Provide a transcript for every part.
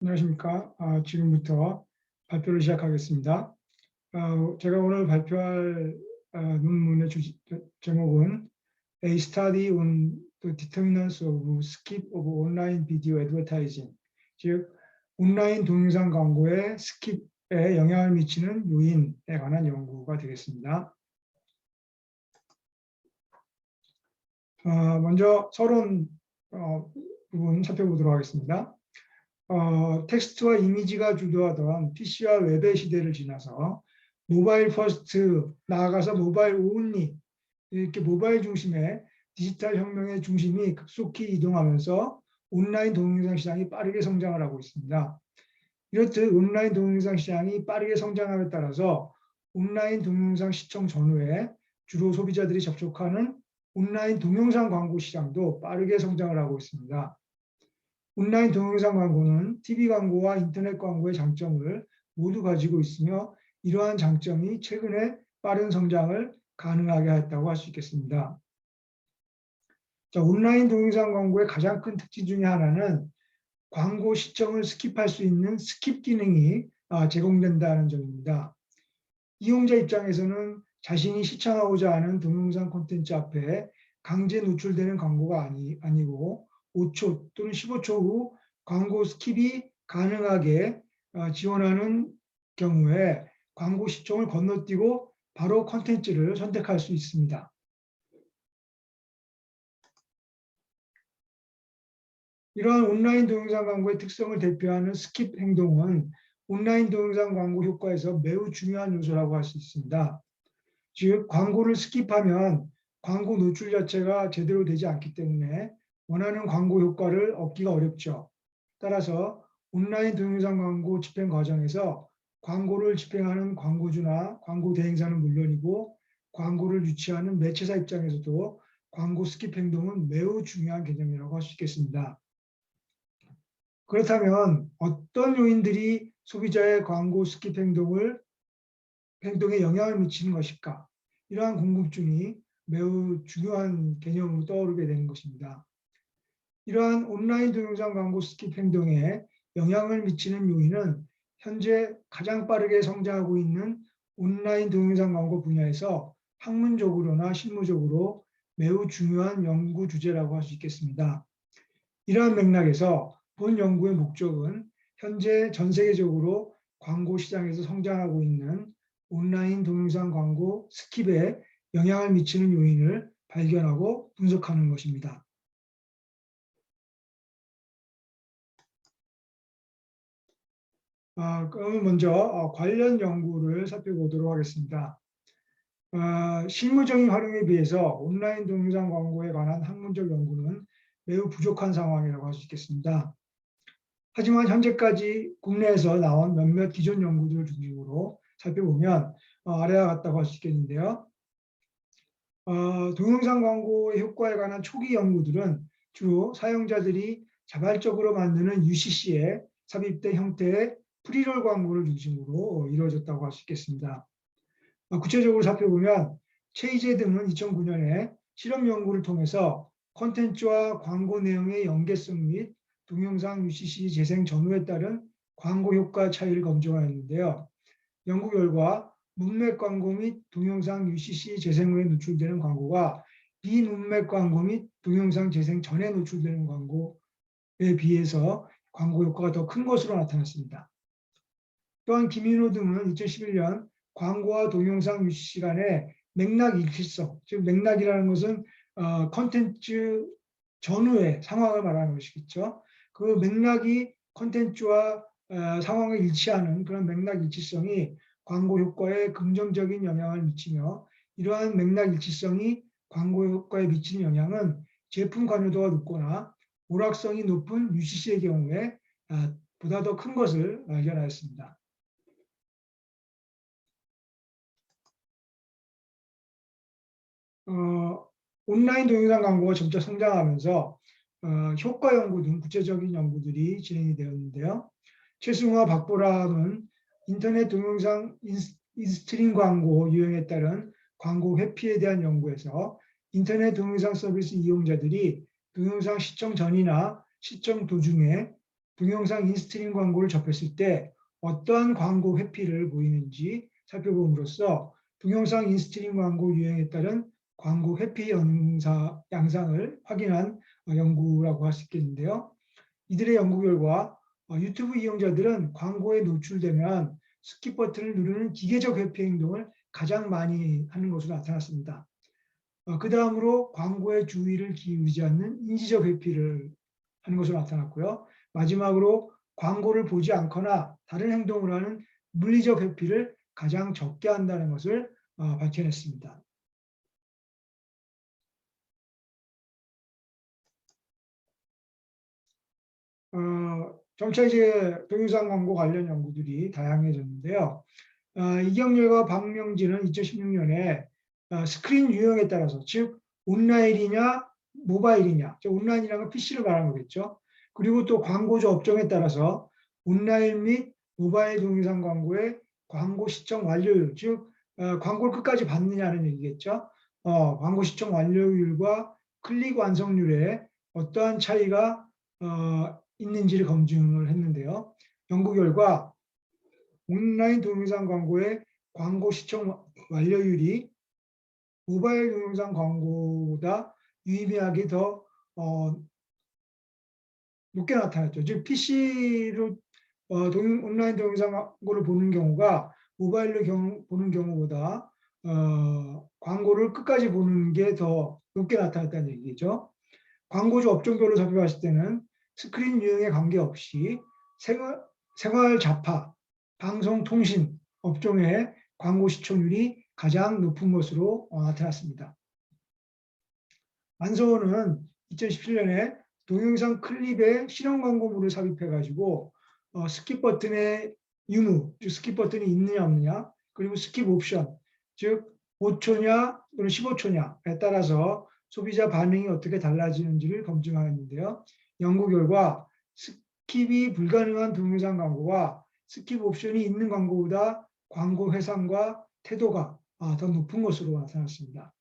안녕하십니까. 지금부터 발표를 시작하겠습니다. 제가 오늘 발표할 논문의 제목은 A Study on the Determinants of Skip of Online Video Advertising, 즉 온라인 동영상 광고의 스킵에 영향을 미치는 요인에 관한 연구가 되겠습니다. 먼저 서론 부분 살펴보도록 하겠습니다. 텍스트와 이미지가 주도하던 PC와 웹의 시대를 지나서 모바일 퍼스트, 나아가서 모바일 온리, 이렇게 모바일 중심의 디지털 혁명의 중심이 급속히 이동하면서 온라인 동영상 시장이 빠르게 성장을 하고 있습니다. 이렇듯 온라인 동영상 시장이 빠르게 성장함에 따라서 온라인 동영상 시청 전후에 주로 소비자들이 접촉하는 온라인 동영상 광고 시장도 빠르게 성장을 하고 있습니다. 온라인 동영상 광고는 TV 광고와 인터넷 광고의 장점을 모두 가지고 있으며 이러한 장점이 최근에 빠른 성장을 가능하게 했다고 할 수 있겠습니다. 자, 온라인 동영상 광고의 가장 큰 특징 중에 하나는 광고 시청을 스킵할 수 있는 스킵 기능이 제공된다는 점입니다. 이용자 입장에서는 자신이 시청하고자 하는 동영상 콘텐츠 앞에 강제 노출되는 광고가 아니고 5초 또는 15초 후 광고 스킵이 가능하게 지원하는 경우에 광고 시청을 건너뛰고 바로 콘텐츠를 선택할 수 있습니다. 이러한 온라인 동영상 광고의 특성을 대표하는 스킵 행동은 온라인 동영상 광고 효과에서 매우 중요한 요소라고 할 수 있습니다. 즉, 광고를 스킵하면 광고 노출 자체가 제대로 되지 않기 때문에 원하는 광고 효과를 얻기가 어렵죠. 따라서 온라인 동영상 광고 집행 과정에서 광고를 집행하는 광고주나 광고 대행사는 물론이고 광고를 유치하는 매체사 입장에서도 광고 스킵 행동은 매우 중요한 개념이라고 할 수 있겠습니다. 그렇다면 어떤 요인들이 소비자의 광고 스킵 행동에 영향을 미치는 것일까? 이러한 궁금증이 매우 중요한 개념으로 떠오르게 되는 것입니다. 이러한 온라인 동영상 광고 스킵 행동에 영향을 미치는 요인은 현재 가장 빠르게 성장하고 있는 온라인 동영상 광고 분야에서 학문적으로나 실무적으로 매우 중요한 연구 주제라고 할 수 있겠습니다. 이러한 맥락에서 본 연구의 목적은 현재 전 세계적으로 광고 시장에서 성장하고 있는 온라인 동영상 광고 스킵에 영향을 미치는 요인을 발견하고 분석하는 것입니다. 그러면 먼저 관련 연구를 살펴보도록 하겠습니다. 실무적인 활용에 비해서 온라인 동영상 광고에 관한 학문적 연구는 매우 부족한 상황이라고 할 수 있겠습니다. 하지만 현재까지 국내에서 나온 몇몇 기존 연구들 중심으로 살펴보면 아래와 같다고 할 수 있겠는데요. 동영상 광고의 효과에 관한 초기 연구들은 주로 사용자들이 자발적으로 만드는 UCC에 삽입된 형태의 프리롤 광고를 중심으로 이루어졌다고 할 수 있겠습니다. 구체적으로 살펴보면 체이제 등은 2009년에 실험 연구를 통해서 콘텐츠와 광고 내용의 연계성 및 동영상 UCC 재생 전후에 따른 광고 효과 차이를 검증하였는데요. 연구 결과 문맥 광고 및 동영상 UCC 재생 후에 노출되는 광고가 비문맥 광고 및 동영상 재생 전에 노출되는 광고에 비해서 광고 효과가 더 큰 것으로 나타났습니다. 또한 김인호 등은 2011년 광고와 동영상 UCC 간의 맥락 일치성, 즉 맥락이라는 것은 콘텐츠 전후의 상황을 말하는 것이겠죠. 그 맥락이 콘텐츠와 상황을 일치하는 그런 맥락 일치성이 광고 효과에 긍정적인 영향을 미치며 이러한 맥락 일치성이 광고 효과에 미치는 영향은 제품 관여도가 높거나 오락성이 높은 UCC의 경우에 보다 더 큰 것을 발견하였습니다. 온라인 동영상 광고가 점차 성장하면서 효과 연구 등 구체적인 연구들이 진행이 되었는데요. 최승화, 박보람은 인터넷 동영상 인스트림 광고 유형에 따른 광고 회피에 대한 연구에서 인터넷 동영상 서비스 이용자들이 동영상 시청 전이나 시청 도중에 동영상 인스트림 광고를 접했을 때 어떠한 광고 회피를 보이는지 살펴봄으로써 동영상 인스트림 광고 유행에 따른 광고 회피 양상을 확인한 연구라고 할 수 있겠는데요. 이들의 연구 결과 유튜브 이용자들은 광고에 노출되면 스킵 버튼을 누르는 기계적 회피 행동을 가장 많이 하는 것으로 나타났습니다. 그 다음으로 광고에 주의를 기울이지 않는 인지적 회피를 하는 것으로 나타났고요. 마지막으로 광고를 보지 않거나 다른 행동을 하는 물리적 회피를 가장 적게 한다는 것을 밝혀냈습니다. 점차 이제 동영상 광고 관련 연구들이 다양해졌는데요. 이경렬과 박명진은 2016년에 스크린 유형에 따라서, 즉 온라인이냐 모바일이냐, 온라인이라는 건 PC를 말하는 거겠죠. 그리고 또 광고주 업종에 따라서 온라인 및 모바일 동영상 광고의 광고 시청 완료율, 즉 광고를 끝까지 받느냐는 얘기겠죠. 광고 시청 완료율과 클릭 완성률에 어떠한 차이가 있는지를 검증을 했는데요. 연구 결과 온라인 동영상 광고의 광고 시청 완료율이 모바일 동영상 광고보다 유의미하게 더 높게 나타났죠. 즉 PC로 온라인 동영상 광고를 보는 경우가 모바일로 보는 경우보다 광고를 끝까지 보는 게 더 높게 나타났다는 얘기죠. 광고주 업종별로 살펴봤을 때는 스크린 유형에 관계없이 생활 잡화, 방송통신 업종의 광고 시청률이 가장 높은 것으로 나타났습니다. 안서원은 2017년에 동영상 클립에 실험 광고물을 삽입해가지고 스킵 버튼의 유무, 즉 스킵 버튼이 있느냐 없느냐, 그리고 스킵 옵션, 즉 5초냐 또는 15초냐에 따라서 소비자 반응이 어떻게 달라지는지를 검증하였는데요. 연구 결과 스킵이 불가능한 동영상 광고와 스킵 옵션이 있는 광고보다 광고 회상과 태도가 더 높은 것으로 나타났습니다.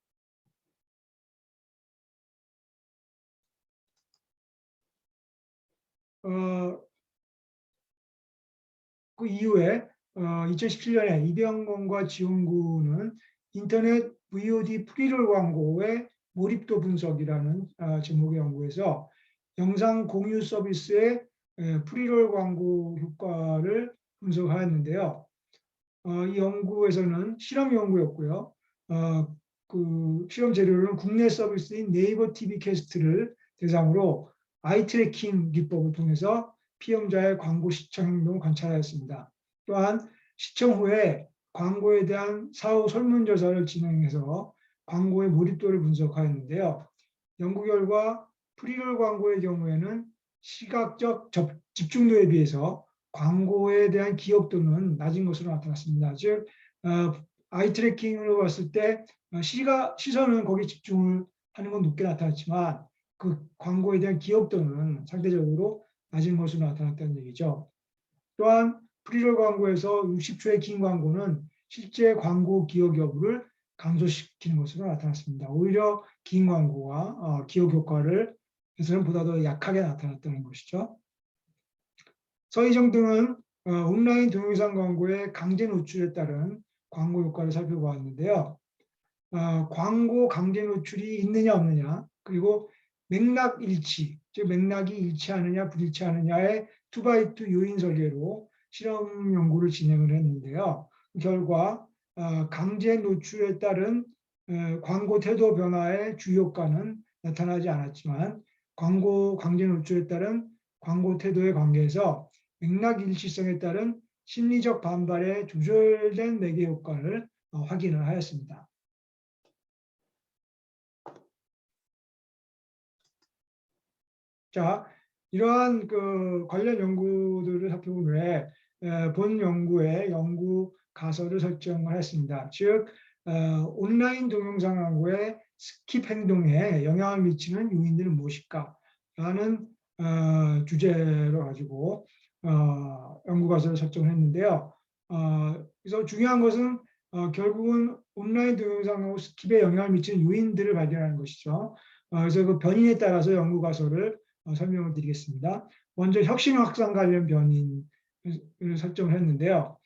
그 이후에 2017년에 이병건과 지원구는 인터넷 VOD 프리롤 광고의 몰입도 분석이라는 제목의 연구에서 영상 공유 서비스의 프리롤 광고 효과를 분석하였는데요. 이 연구에서는 실험 연구였고요. 그 실험 재료는 국내 서비스인 네이버 TV 캐스트를 대상으로 아이 트래킹 기법을 통해서 피험자의 광고 시청 행동을 관찰하였습니다. 또한 시청 후에 광고에 대한 사후 설문조사를 진행해서 광고의 몰입도를 분석하였는데요. 연구 결과 프리롤 광고의 경우에는 시각적 집중도에 비해서 광고에 대한 기억도는 낮은 것으로 나타났습니다. 즉 아이 트래킹으로 봤을 때 시선은 거기에 집중을 하는 건 높게 나타났지만 그 광고에 대한 기억도는 상대적으로 낮은 것으로 나타났다는 얘기죠. 또한 프리롤 광고에서 60초의 긴 광고는 실제 광고 기억 여부를 감소시키는 것으로 나타났습니다. 오히려 긴 광고가 기억 효과를 에서는 보다 더 약하게 나타났다는 것이죠. 서희정 등은 온라인 동영상 광고의 강제 노출에 따른 광고 효과를 살펴보았는데요. 광고 강제 노출이 있느냐 없느냐, 그리고 맥락 일치, 즉 맥락이 일치하느냐 불일치하느냐의 2x2 요인 설계로 실험 연구를 진행을 했는데요. 결과 강제 노출에 따른 광고 태도 변화의 주효과는 나타나지 않았지만 광고 강제 노출에 따른 광고 태도의 관계에서 맥락 일치성에 따른 심리적 반발의 조절된 매개 효과를 확인을 하였습니다. 자, 이러한 그 관련 연구들을 살펴본 후에 본 연구의 연구 가설을 설정을 했습니다. 즉 온라인 동영상 광고의 스킵 행동에 영향을 미치는 요인들은 무엇일까? 라는 주제로 가지고 연구 가설을 설정했는데요. 그래서 중요한 것은 결국은 온라인 동영상 광고 스킵에 영향을 미치는 요인들을 발견하는 것이죠. 그래서 그 변인에 따라서 연구 가설을 설명을 드리겠습니다. 먼저 혁신 확산 관련 변인을 설정을 했는데요.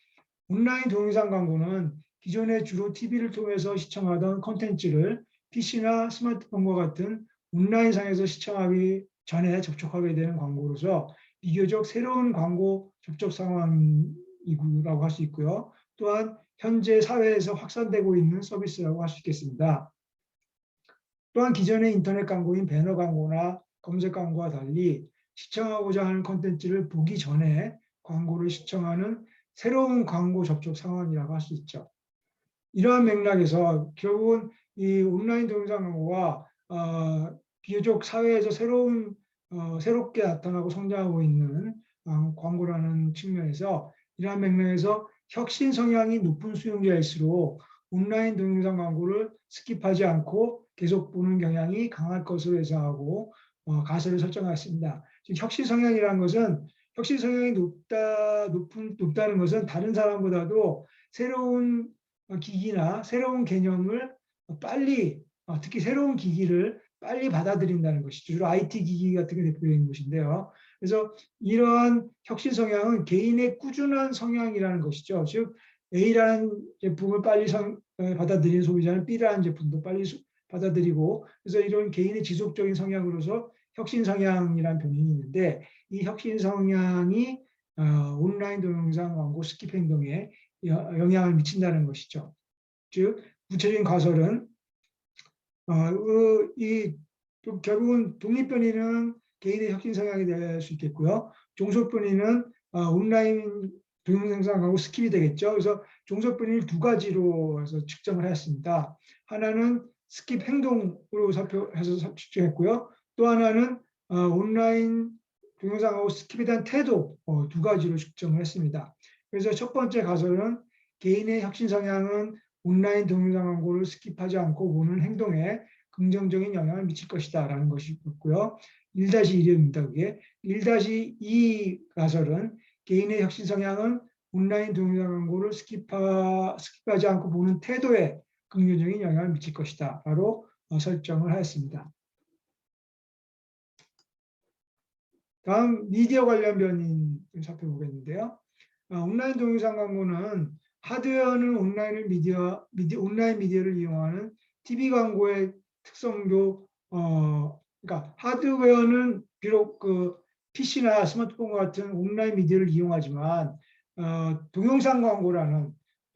온라인 동영상 광고는 기존에 주로 TV를 통해서 시청하던 콘텐츠를 PC나 스마트폰과 같은 온라인상에서 시청하기 전에 접촉하게 되는 광고로서 비교적 새로운 광고 접촉 상황이라고 할 수 있고요. 또한 현재 사회에서 확산되고 있는 서비스라고 할 수 있겠습니다. 또한 기존의 인터넷 광고인 배너 광고나 검색 광고와 달리 시청하고자 하는 콘텐츠를 보기 전에 광고를 시청하는 새로운 광고 접촉 상황이라고 할 수 있죠. 이러한 맥락에서 결국은 이 온라인 동영상 광고가 비교적 사회에서 새롭게 나타나고 성장하고 있는 광고라는 측면에서 이러한 맥락에서 혁신 성향이 높은 수용자일수록 온라인 동영상 광고를 스킵하지 않고 계속 보는 경향이 강할 것으로 예상하고 가설을 설정하였습니다. 즉 혁신 성향이라는 것은 혁신 성향이 높다는 것은 다른 사람보다도 새로운 기기나 새로운 개념을 빨리 특히 새로운 기기를 빨리 받아들인다는 것이죠. 주로 IT 기기 같은 게 대표적인 것인데요. 그래서 이러한 혁신 성향은 개인의 꾸준한 성향이라는 것이죠. 즉 A라는 제품을 빨리 받아들이는 소비자는 B라는 제품도 빨리 받아들이고 그래서 이런 개인의 지속적인 성향으로서 혁신 성향이라는 변인이 있는데 이 혁신 성향이 온라인 동영상 광고 스킵 행동에 영향을 미친다는 것이죠. 즉 구체적인 가설은 결국은 독립변이는 개인의 혁신 성향이 될 수 있겠고요. 종속변이는 온라인 동영상 광고 스킵이 되겠죠. 그래서 종속변이를 두 가지로 해서 측정을 하였습니다. 하나는 스킵 행동으로 해서 측정했고요. 또 하나는 온라인 동영상하고 스킵에 대한 태도 두 가지로 측정을 했습니다. 그래서 첫 번째 가설은 개인의 혁신 성향은 온라인 동영상 광고를 스킵하지 않고 보는 행동에 긍정적인 영향을 미칠 것이다 라는 것이었고요. 1-1입니다. 그게 1-2 가설은 개인의 혁신 성향은 온라인 동영상 광고를 스킵하지 않고 보는 태도에 긍정적인 영향을 미칠 것이다 라고 설정을 하였습니다. 다음 미디어 관련 변인을 살펴보겠는데요. 온라인 동영상 광고는 하드웨어는 온라인 미디어를 이용하는 TV 광고의 특성도 그러니까 하드웨어는 비록 그 PC나 스마트폰 같은 온라인 미디어를 이용하지만 동영상 광고라는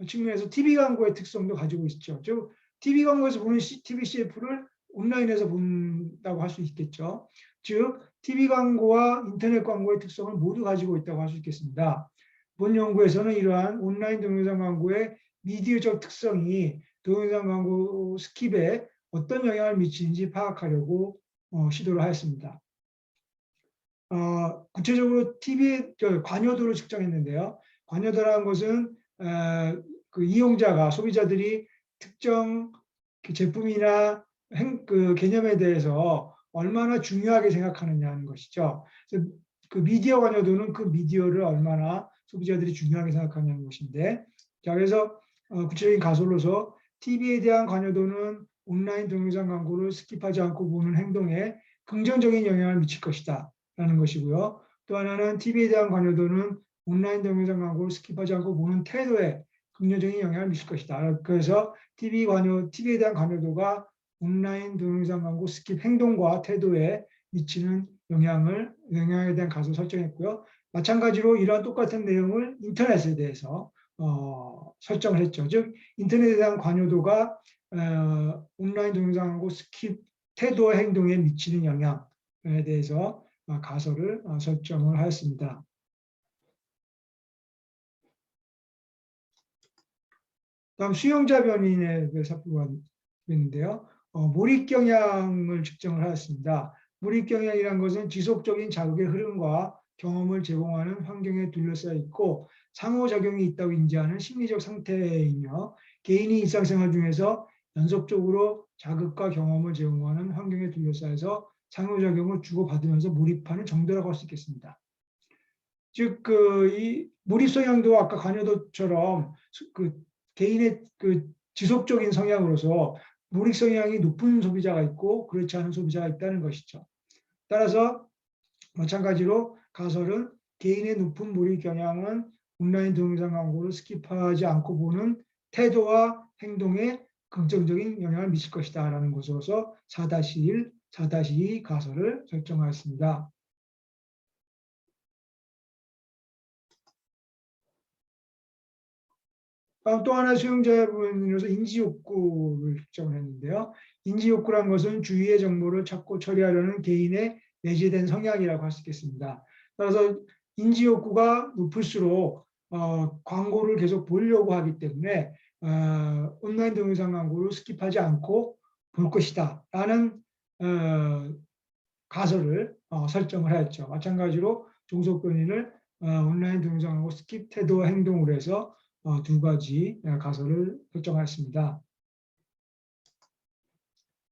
측면에서 TV 광고의 특성도 가지고 있죠. 즉 TV 광고에서 보는 TV CF를 온라인에서 본다고 할 수 있겠죠. 즉 TV 광고와 인터넷 광고의 특성을 모두 가지고 있다고 할 수 있겠습니다. 본 연구에서는 이러한 온라인 동영상 광고의 미디어적 특성이 동영상 광고 스킵에 어떤 영향을 미치는지 파악하려고 시도를 하였습니다. 구체적으로 TV의 관여도를 측정했는데요. 관여도라는 것은 그 이용자가 소비자들이 특정 그 제품이나 그 개념에 대해서 얼마나 중요하게 생각하느냐는 것이죠. 그래서 그 미디어 관여도는 그 미디어를 얼마나 소비자들이 중요하게 생각하냐는 것인데, 자 그래서 구체적인 가설로서 TV에 대한 관여도는 온라인 동영상 광고를 스킵하지 않고 보는 행동에 긍정적인 영향을 미칠 것이다 라는 것이고요. 또 하나는 TV에 대한 관여도는 온라인 동영상 광고를 스킵하지 않고 보는 태도에 긍정적인 영향을 미칠 것이다. 그래서 TV에 대한 관여도가 온라인 동영상 광고 스킵 행동과 태도에 미치는 영향에 대한 가설을 설정했고요. 마찬가지로 이러한 똑같은 내용을 인터넷에 대해서 설정을 했죠. 즉 인터넷에 대한 관여도가 온라인 동영상 광고 스킵 태도와 행동에 미치는 영향에 대해서 가설을 설정을 하였습니다. 다음 수용자 변인에 대해서 살펴보겠는데요. 몰입 경향을 측정을 하였습니다. 몰입 경향이란 것은 지속적인 자극의 흐름과 경험을 제공하는 환경에 둘러싸여 있고 상호작용이 있다고 인지하는 심리적 상태이며 개인이 일상생활 중에서 연속적으로 자극과 경험을 제공하는 환경에 둘러싸여서 상호작용을 주고받으면서 몰입하는 정도라고 할 수 있겠습니다. 즉, 이 몰입 성향도 아까 관여도처럼 개인의 지속적인 성향으로서 몰입 성향이 높은 소비자가 있고 그렇지 않은 소비자가 있다는 것이죠. 따라서 마찬가지로 가설은 개인의 높은 몰입 경향은 온라인 동영상 광고를 스킵하지 않고 보는 태도와 행동에 긍정적인 영향을 미칠 것이다 라는 것으로서 4-1, 4-2 가설을 설정하였습니다. 또 하나 수용자분으로서 인지욕구를 측정을 했는데요. 인지욕구란 것은 주위의 정보를 찾고 처리하려는 개인의 내재된 성향이라고 할 수 있겠습니다. 따라서 인지욕구가 높을수록 광고를 계속 보려고 하기 때문에 온라인 동영상 광고를 스킵하지 않고 볼 것이다 라는 가설을 설정을 하였죠. 마찬가지로 종속 변인을 온라인 동영상 광고 스킵 태도와 행동으로 해서 두 가지 가설을 설정하였습니다.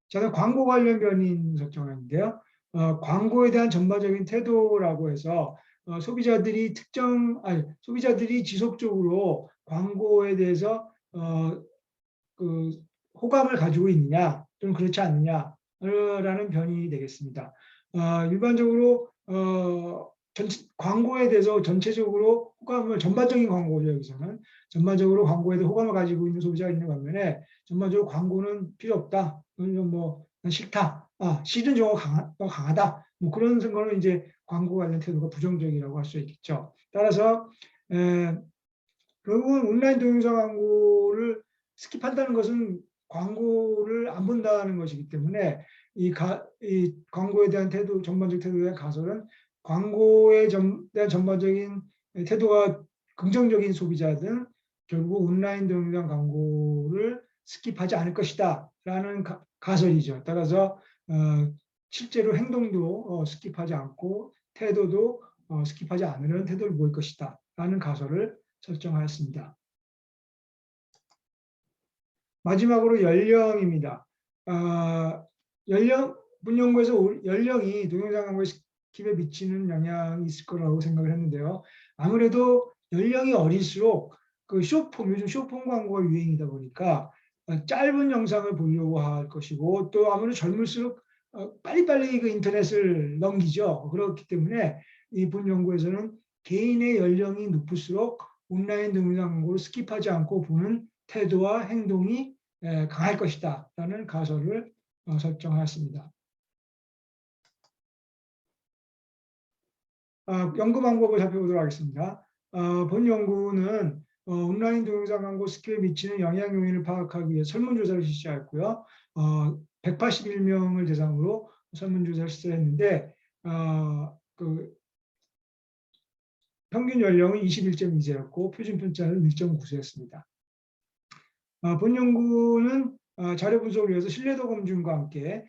저는 광고 관련 변인 설정했는데요. 광고에 대한 전반적인 태도라고 해서 소비자들이 지속적으로 광고에 대해서 그 호감을 가지고 있느냐 또는 그렇지 않느냐라는 변인이 되겠습니다. 일반적으로 광고에 대해서 전체적으로 호감을 전반적인 광고죠. 여기서는 전반적으로 광고에 대해 호감을 가지고 있는 소비자가 있는 반면에 전반적으로 광고는 필요 없다. 뭐 싫다. 싫은 정보가 강하다. 뭐 그런 거는 이제 광고 관련 태도가 부정적이라고 할 수 있겠죠. 따라서 결국은 온라인 동영상 광고를 스킵한다는 것은 광고를 안 본다는 것이기 때문에 이 광고에 대한 태도, 전반적 태도에 대한 가설은 광고에 대한 전반적인 태도가 긍정적인 소비자들은 결국 온라인 동영상 광고를 스킵하지 않을 것이다 라는 가설이죠. 따라서 실제로 행동도 스킵하지 않고 태도도 스킵하지 않으려는 태도를 보일 것이다 라는 가설을 설정하였습니다. 마지막으로 연령입니다. 문연구에서 연령이 동영상 광고의 스킵에 미치는 영향이 있을 거라고 생각을 했는데요. 아무래도 연령이 어릴수록 요즘 숏폼 광고가 유행이다 보니까 짧은 영상을 보려고 할 것이고 또 아무래도 젊을수록 빨리빨리 인터넷을 넘기죠. 그렇기 때문에 이번 연구에서는 개인의 연령이 높을수록 온라인 동영상 광고를 스킵하지 않고 보는 태도와 행동이 강할 것이다 라는 가설을 설정하였습니다. 연구 방법을 살펴보도록 하겠습니다. 본 연구는 온라인 동영상 광고 스킵에 미치는 영향 요인을 파악하기 위해 설문조사를 실시하였고요. 181명을 대상으로 설문조사를 실시했는데 평균 연령은 21.2세였고 표준 편차는 1.9세였습니다. 본 연구는 자료 분석을 위해서 신뢰도 검증과 함께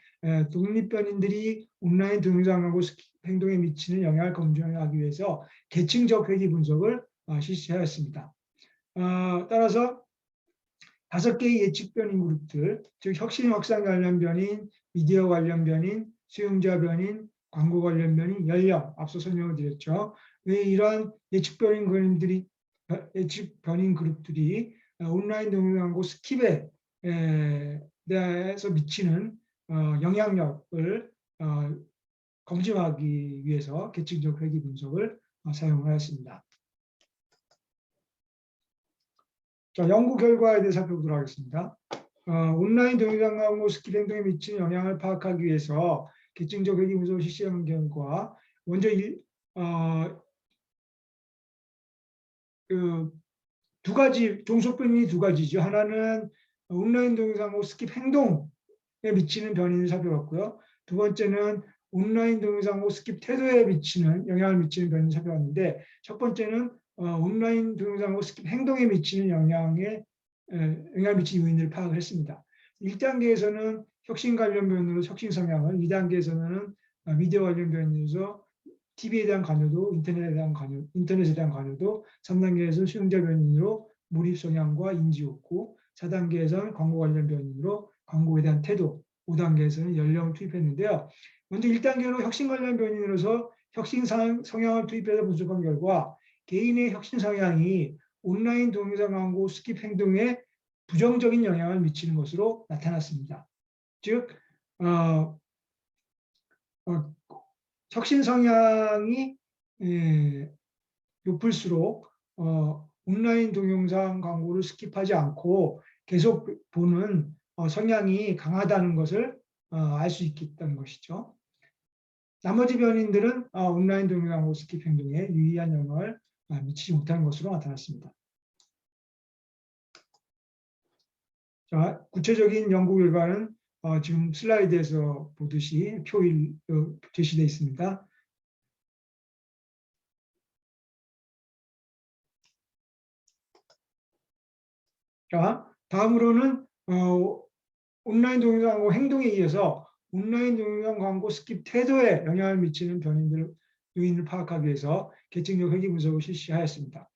독립변인들이 온라인 동영상 광고 행동에 미치는 영향을 검증하기 위해서 계층적 회귀 분석을 실시하였습니다. 따라서 5개의 예측 변인 그룹들, 즉 혁신 확산 관련 변인, 미디어 관련 변인, 수용자 변인, 광고 관련 변인, 연령, 앞서 설명을 드렸죠. 왜 이러한 예측 변인 그룹들이 온라인 동영상 광고 스킵에 대해서 미치는 영향력을 검증하기 위해서 계층적 회귀 분석을 사용하였습니다. 자, 연구 결과에 대해 살펴보도록 하겠습니다. 온라인 동영상 광고 스킵 행동에 미치는 영향을 파악하기 위해서 계층적 회귀 분석을 실시한 결과 먼저 두 가지 종속 변인이 두 가지죠. 하나는 온라인 동영상 광고 스킵 행동에 미치는 변인을 살펴봤고요. 두 번째는 온라인 동영상 광고 스킵 태도에 미치는 영향을 미치는 변인을 살펴봤는데 첫 번째는 온라인 동영상 광고 스킵 행동에 미치는 영향을 미치는 요인을 파악을 했습니다. 1단계에서는 혁신 관련 변으로 혁신 성향을, 2단계에서는 미디어 관련 변으로서 TV에 대한 관여도, 인터넷에 대한 관여도, 3단계에서는 수용자 변인으로 몰입 성향과 인지 욕구, 4단계에서는 광고 관련 변인으로 광고에 대한 태도, 5단계에서는 연령을 투입했는데요. 먼저 1단계로 혁신 관련 변인으로서 혁신 성향을 투입해서 분석한 결과 개인의 혁신 성향이 온라인 동영상 광고 스킵 행동에 부정적인 영향을 미치는 것으로 나타났습니다. 즉 혁신 성향이 높을수록 온라인 동영상 광고를 스킵하지 않고 계속 보는 성향이 강하다는 것을 알 수 있겠다는 것이죠. 나머지 변인들은 온라인 동영상 광고 스킵 행동에 유의한 영향을 미치지 못하는 것으로 나타났습니다. 자, 구체적인 연구 결과는 지금 슬라이드에서 보듯이 표일 제시되어 있습니다. 자, 다음으로는 온라인 동영상 광고 행동에 이어서 온라인 동영상 광고 스킵 태도에 영향을 미치는 변인들 요인을 파악하기 위해서 계층적 회귀 분석을 실시하였습니다.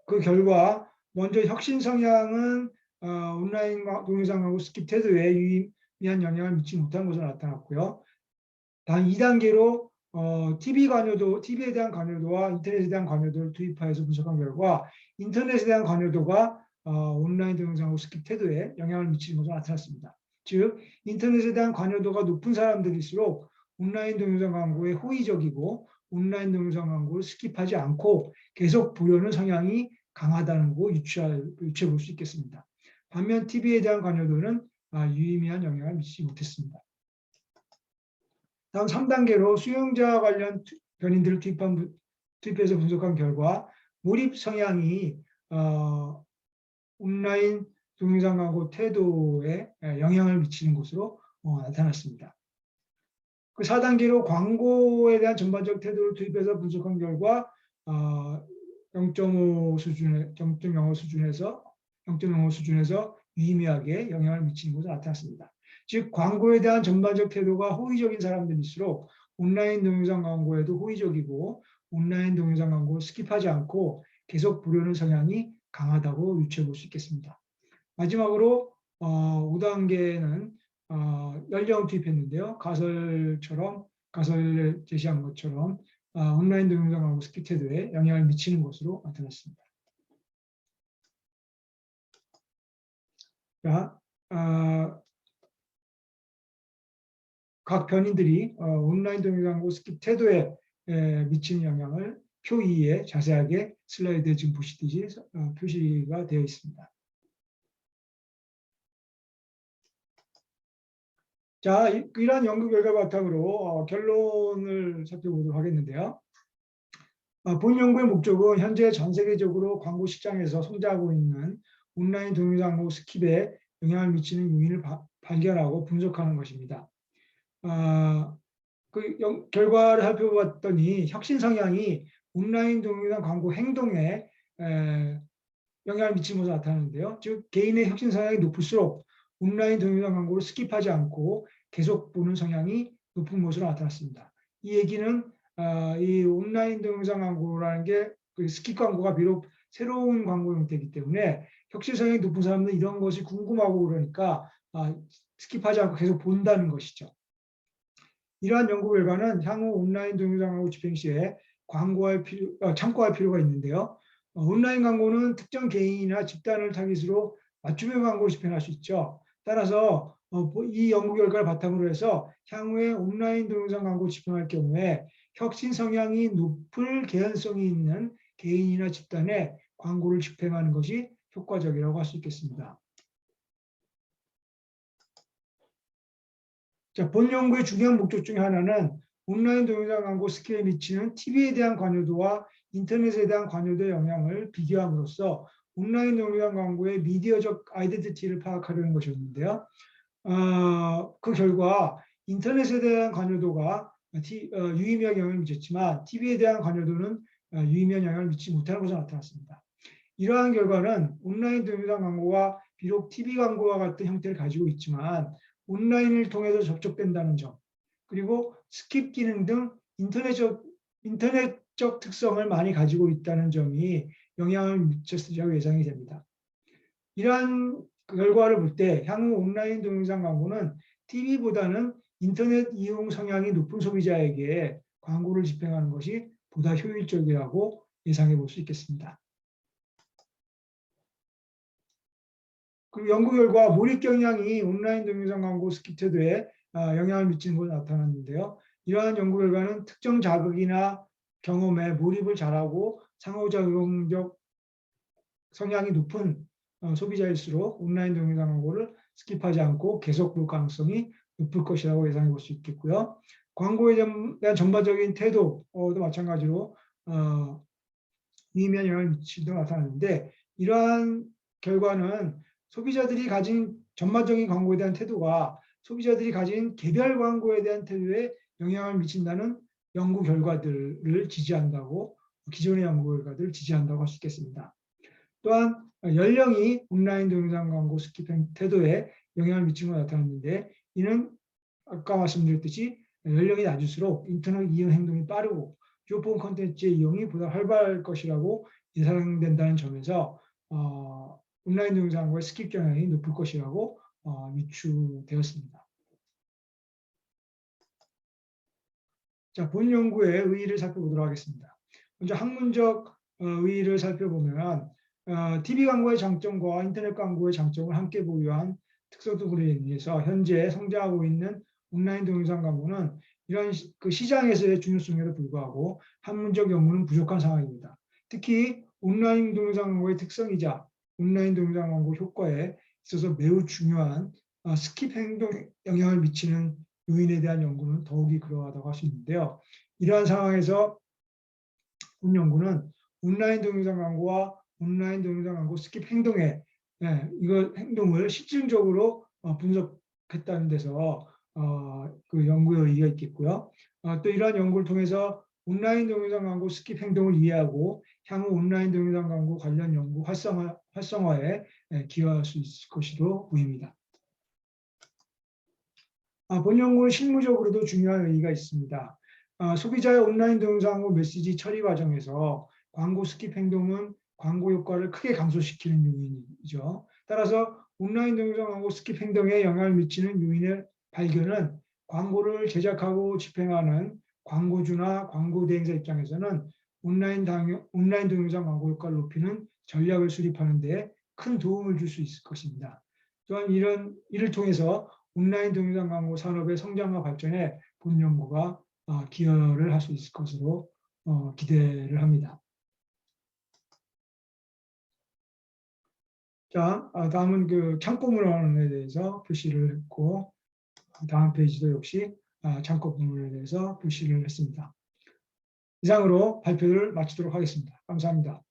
그 결과 먼저 혁신 성향은 온라인 동영상 광고 스킵 태도에 유의미한 영향을 미치지 못한 것으로 나타났고요. 단 2단계로 TV에 대한 관여도와 인터넷에 대한 관여도를 투입하여서 분석한 결과 인터넷에 대한 관여도가 온라인 동영상 스킵 태도에 영향을 미치는 것으로 나타났습니다. 즉 인터넷에 대한 관여도가 높은 사람들일수록 온라인 동영상 광고에 호의적이고 온라인 동영상 광고를 스킵하지 않고 계속 보려는 성향이 강하다는 거 유추해 볼 수 있겠습니다. 반면 TV에 대한 관여도는 유의미한 영향을 미치지 못했습니다. 다음 3단계로 수용자 관련 변인들을 투입해서 분석한 결과 몰입 성향이 온라인 동영상 광고 태도에 영향을 미치는 것으로 나타났습니다. 그 4단계로 광고에 대한 전반적 태도를 투입해서 분석한 결과 0.5 수준에서 유의미하게 영향을 미치는 것으로 나타났습니다. 즉 광고에 대한 전반적 태도가 호의적인 사람들일수록 온라인 동영상 광고에도 호의적이고 온라인 동영상 광고를 스킵하지 않고 계속 보려는 성향이 강하다고 유추해 볼 수 있겠습니다. 마지막으로 5단계는 연령 투입했는데요. 가설에 제시한 것처럼 온라인 동영상 광고 스킵 태도에 영향을 미치는 것으로 나타났습니다. 자, 각 변인들이 온라인 동영상 광고 스킵 태도에 미치는 영향을 표 2에 자세하게 슬라이드에 지금 보시듯이 표시가 되어 있습니다. 자, 이러한 연구 결과 바탕으로 결론을 살펴보도록 하겠는데요. 본 연구의 목적은 현재 전 세계적으로 광고 시장에서 성장하고 있는 온라인 동영상 광고 스킵에 영향을 미치는 요인을 발견하고 분석하는 것입니다. 그 결과를 살펴봤더니 혁신 성향이 온라인 동영상 광고 행동에 영향을 미치는 것으로 나타나는데요. 즉 개인의 혁신 성향이 높을수록 온라인 동영상 광고를 스킵하지 않고 계속 보는 성향이 높은 것으로 나타났습니다. 이 얘기는 이 온라인 동영상 광고라는 게 그 스킵 광고가 비록 새로운 광고 형태이기 때문에 혁신 성향이 높은 사람들은 이런 것이 궁금하고 그러니까 스킵하지 않고 계속 본다는 것이죠. 이러한 연구 결과는 향후 온라인 동영상 광고 집행 시에 참고할 필요가 있는데요. 온라인 광고는 특정 개인이나 집단을 타깃으로 맞춤형 광고를 집행할 수 있죠. 따라서 이 연구 결과를 바탕으로 해서 향후에 온라인 동영상 광고 집행할 경우에 혁신 성향이 높을 개연성이 있는 개인이나 집단에 광고를 집행하는 것이 효과적이라고 할 수 있겠습니다. 자, 본 연구의 중요한 목적 중에 하나는 온라인 동영상 광고 스킵에 미치는 TV에 대한 관여도와 인터넷에 대한 관여도의 영향을 비교함으로써 온라인 동영상 광고의 미디어적 아이덴티티를 파악하려는 것이었는데요. 그 결과 인터넷에 대한 관여도가 유의미한 영향을 미쳤지만 TV에 대한 관여도는 유의미한 영향을 미치지 못하는 것으로 나타났습니다. 이러한 결과는 온라인 동영상 광고가 비록 TV 광고와 같은 형태를 가지고 있지만 온라인을 통해서 접촉된다는 점, 그리고 스킵 기능 등 인터넷적 특성을 많이 가지고 있다는 점이 영향을 미쳤으리라고 예상이 됩니다. 이러한 결과를 볼 때 향후 온라인 동영상 광고는 TV보다는 인터넷 이용 성향이 높은 소비자에게 광고를 집행하는 것이 보다 효율적이라고 예상해 볼 수 있겠습니다. 그리고 연구 결과 몰입 경향이 온라인 동영상 광고 스킵 태도에 영향을 미치는 것으로 나타났는데요. 이러한 연구 결과는 특정 자극이나 경험에 몰입을 잘하고 상호작용적 성향이 높은 소비자일수록 온라인 동영상 광고를 스킵하지 않고 계속 볼 가능성이 높을 것이라고 예상해 볼 수 있겠고요. 광고에 대한 전반적인 태도도 마찬가지로 유의미한 영향을 미치도록 나타났는데, 이러한 결과는 소비자들이 가진 전반적인 광고에 대한 태도가 소비자들이 가진 개별 광고에 대한 태도에 영향을 미친다는 연구 결과들을 지지한다고, 기존의 연구 결과들을 지지한다고 할 수 있겠습니다. 또한 연령이 온라인 동영상 광고 스킵 태도에 영향을 미친 것으로 나타났는데, 이는 아까 말씀드렸듯이 연령이 낮을수록 인터넷 이용 행동이 빠르고 쇼폼 콘텐츠의 이용이 보다 활발할 것이라고 예상된다는 점에서 온라인 동영상 광고의 스킵 경향이 높을 것이라고 유추되었습니다. 자, 본 연구의 의의를 살펴보도록 하겠습니다. 먼저 학문적 의의를 살펴보면 TV 광고의 장점과 인터넷 광고의 장점을 함께 보유한 특성들에 의해서 현재 성장하고 있는 온라인 동영상 광고는 이런 시장에서의 중요성에도 불구하고 학문적 연구는 부족한 상황입니다. 특히 온라인 동영상 광고의 특성이자 온라인 동영상 광고 효과에 있어서 매우 중요한 스킵 행동에 영향을 미치는 요인에 대한 연구는 더욱이 그러하다고 할 수 있는데요. 이러한 상황에서 본 연구는 온라인 동영상 광고와 온라인 동영상 광고 스킵 행동에 이거 행동을 실질적으로 분석했다는 데서 그 연구의 의의가 있겠고요. 또 이러한 연구를 통해서 온라인 동영상 광고 스킵 행동을 이해하고 향후 온라인 동영상 광고 관련 연구 활성화에 기여할 수 있을 것으로 보입니다. 본 연구는 실무적으로도 중요한 의의가 있습니다. 소비자의 온라인 동영상 광고 메시지 처리 과정에서 광고 스킵 행동은 광고 효과를 크게 감소시키는 요인이죠. 따라서 온라인 동영상 광고 스킵 행동에 영향을 미치는 요인의 발견은 광고를 제작하고 집행하는 광고주나 광고 대행사 입장에서는 온라인 동영상 광고 효과를 높이는 전략을 수립하는 데 큰 도움을 줄 수 있을 것입니다. 또한 이를 통해서 온라인 동영상 광고 산업의 성장과 발전에 본 연구가 기여를 할 수 있을 것으로 기대를 합니다. 자, 다음은 그 창고 문헌에 대해서 표시를 했고, 다음 페이지도 역시 창고 문헌에 대해서 표시를 했습니다. 이상으로 발표를 마치도록 하겠습니다. 감사합니다.